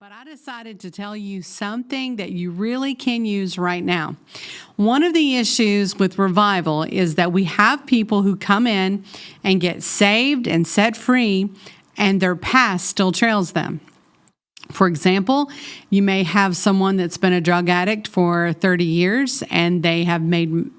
But I decided to tell you something that you really can use right now. One of the issues with revival is that we have people who come in and get saved and set free, and their past still trails them. For example, you may have someone that's been a drug addict for 30 years, and they have made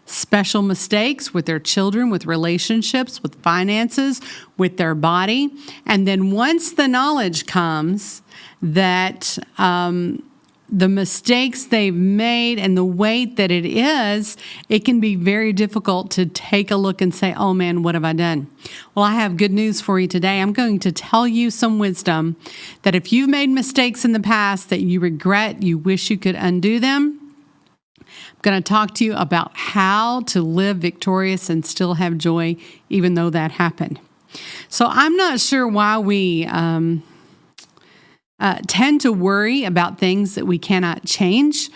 special mistakes with their children, with relationships, with finances, with their body. And then once the knowledge comes that the mistakes they've made and the weight that it is, it can be very difficult to take a look and say, oh man, what have I done? Well, I have good news for you today. I'm going to tell you some wisdom that if you've made mistakes in the past that you regret, you wish you could undo them. I'm going to talk to you about how to live victorious and still have joy, even though that happened. So I'm not sure why we tend to worry about things that we cannot change,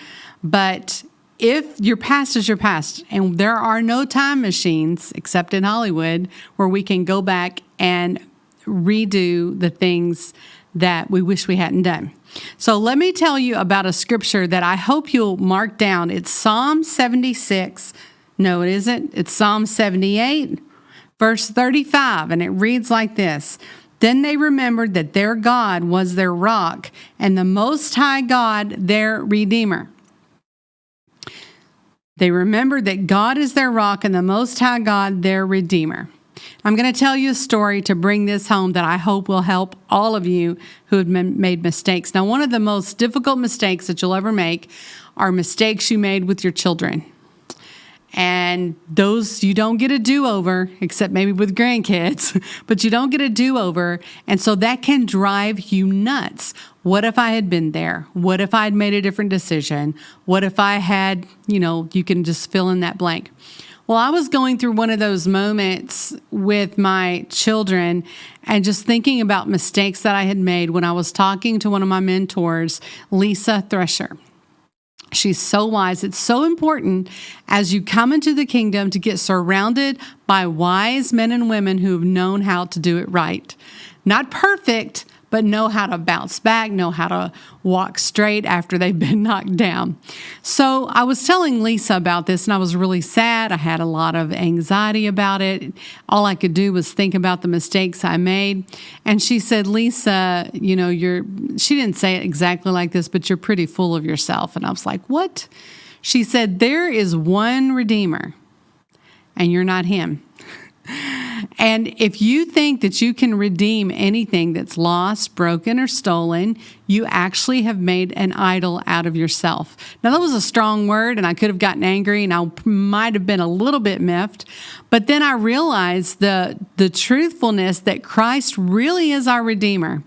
but if your past is your past, and there are no time machines, except in Hollywood, where we can go back and redo the things that we wish we hadn't done. So let me tell you about a scripture that I hope you'll mark down. It's Psalm 76. No, it isn't. It's Psalm 78, verse 35, and it reads like this. Then they remembered that their God was their rock, and the Most High God their Redeemer. They remembered that God is their rock, and the Most High God their Redeemer. I'm going to tell you a story to bring this home that I hope will help all of you who have made mistakes. Now, one of the most difficult mistakes that you'll ever make are mistakes you made with your children. And those you don't get a do-over, except maybe with grandkids, but you don't get a do-over. And so that can drive you nuts. What if I had been there? What if I had made a different decision? What if I had, you can just fill in that blank. Well, I was going through one of those moments with my children and just thinking about mistakes that I had made when I was talking to one of my mentors, Lisa Thresher. She's so wise. It's so important as you come into the kingdom to get surrounded by wise men and women who have known how to do it right. Not perfect, but know how to bounce back, know how to walk straight after they've been knocked down. So I was telling Lisa about this, and I was really sad. I had a lot of anxiety about it. All I could do was think about the mistakes I made. And she said, Lisa, she didn't say it exactly like this, but you're pretty full of yourself. And I was like, what? She said, there is one Redeemer, and you're not him. And if you think that you can redeem anything that's lost, broken, or stolen, you actually have made an idol out of yourself. Now, that was a strong word, and I could have gotten angry, and I might have been a little bit miffed. But then I realized the truthfulness that Christ really is our Redeemer.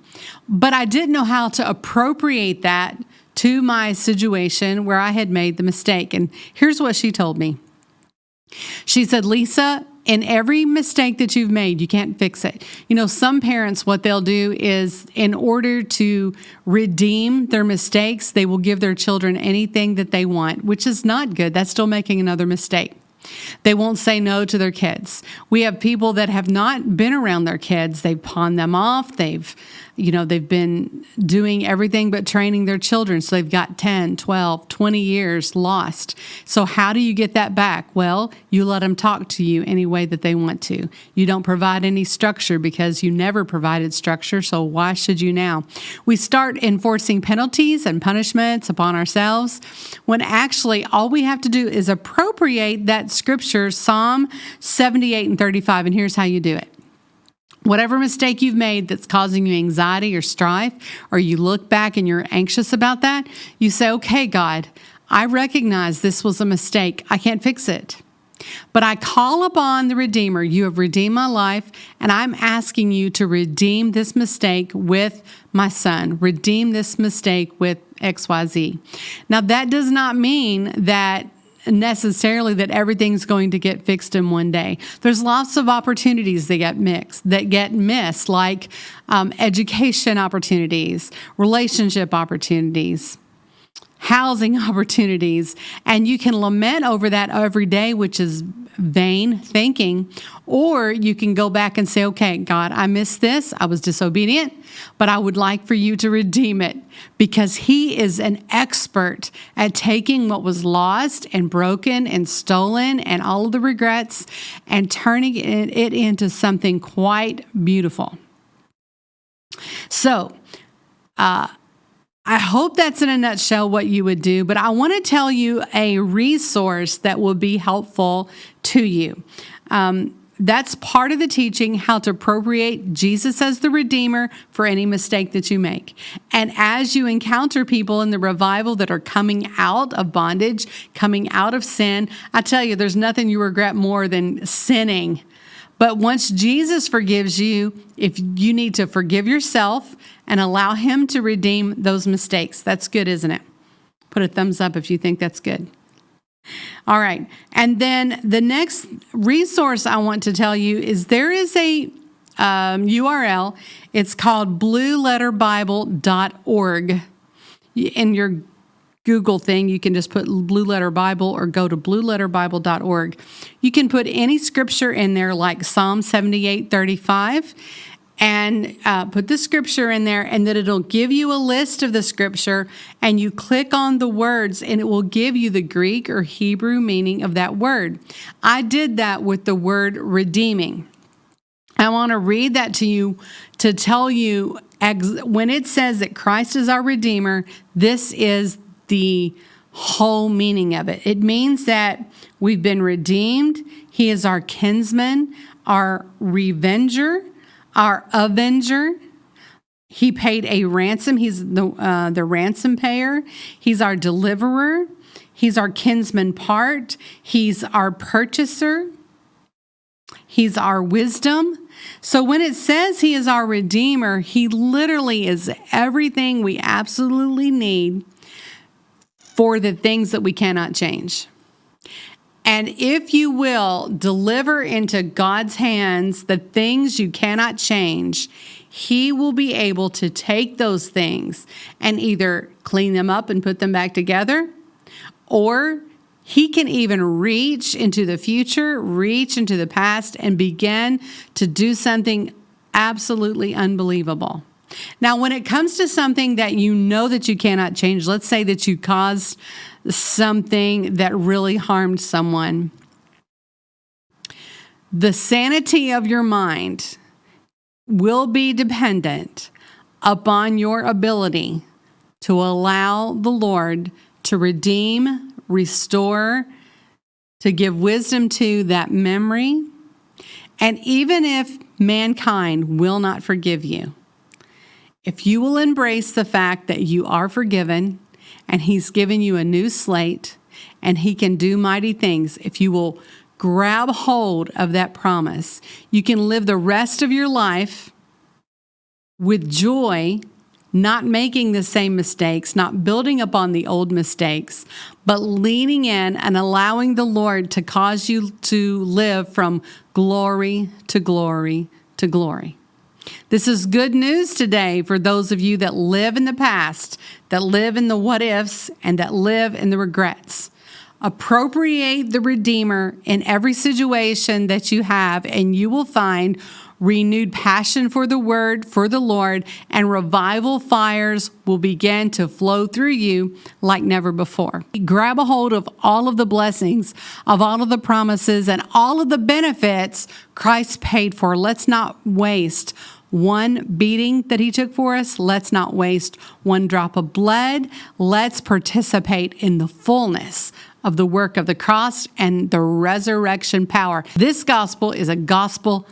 But I didn't know how to appropriate that to my situation where I had made the mistake. And here's what she told me. She said, Lisa, in every mistake that you've made, you can't fix it. Some parents, what they'll do is in order to redeem their mistakes, they will give their children anything that they want, which is not good. That's still making another mistake. They won't say no to their kids. We have people that have not been around their kids. They've pawned them off. They've been doing everything but training their children. So they've got 10, 12, 20 years lost. So how do you get that back? Well, you let them talk to you any way that they want to. You don't provide any structure because you never provided structure. So why should you now? We start enforcing penalties and punishments upon ourselves when actually all we have to do is appropriate that scripture, Psalm 78 and 35. And here's how you do it. Whatever mistake you've made that's causing you anxiety or strife, or you look back and you're anxious about that, you say, okay, God, I recognize this was a mistake. I can't fix it. But I call upon the Redeemer. You have redeemed my life, and I'm asking you to redeem this mistake with my son. Redeem this mistake with XYZ. Now, that does not mean that necessarily that everything's going to get fixed in one day. There's lots of opportunities that get missed, like education opportunities, relationship opportunities, housing opportunities, and you can lament over that every day, which is vain thinking. Or you can go back and say, okay, God, I missed this. I was disobedient, but I would like for you to redeem it, because he is an expert at taking what was lost and broken and stolen and all of the regrets and turning it into something quite beautiful. So, I hope that's in a nutshell what you would do, but I want to tell you a resource that will be helpful to you. That's part of the teaching, how to appropriate Jesus as the Redeemer for any mistake that you make. And as you encounter people in the revival that are coming out of bondage, coming out of sin, I tell you, there's nothing you regret more than sinning. But once Jesus forgives you, if you need to forgive yourself and allow him to redeem those mistakes. That's good, isn't it? Put a thumbs up if you think that's good. All right. And then the next resource I want to tell you is there is a URL. It's called blueletterbible.org. In your Google thing, you can just put Blue Letter Bible or go to blueletterbible.org. You can put any scripture in there like Psalm 78:35 and put the scripture in there, and then it'll give you a list of the scripture, and you click on the words and it will give you the Greek or Hebrew meaning of that word. I did that with the word redeeming. I want to read that to you to tell you when it says that Christ is our Redeemer, this is the whole meaning of it. It means that we've been redeemed. He is our kinsman, our revenger, our avenger. He paid a ransom. He's the ransom payer. He's our deliverer. He's our kinsman part. He's our purchaser. He's our wisdom. So when it says he is our Redeemer, he literally is everything we absolutely need for the things that we cannot change. And if you will deliver into God's hands the things you cannot change, he will be able to take those things and either clean them up and put them back together, or he can even reach into the future, reach into the past, and begin to do something absolutely unbelievable. Now, when it comes to something that you know that you cannot change, let's say that you caused something that really harmed someone, the sanity of your mind will be dependent upon your ability to allow the Lord to redeem, restore, to give wisdom to that memory. And even if mankind will not forgive you, if you will embrace the fact that you are forgiven and he's given you a new slate and he can do mighty things, if you will grab hold of that promise, you can live the rest of your life with joy, not making the same mistakes, not building upon the old mistakes, but leaning in and allowing the Lord to cause you to live from glory to glory to glory. This is good news today for those of you that live in the past, that live in the what ifs, and that live in the regrets. Appropriate the Redeemer in every situation that you have, and you will find renewed passion for the word, for the Lord, and revival fires will begin to flow through you like never before. Grab a hold of all of the blessings, of all of the promises, and all of the benefits Christ paid for. Let's not waste one beating that he took for us. Let's not waste one drop of blood. Let's participate in the fullness of the work of the cross and the resurrection power. This gospel is a gospel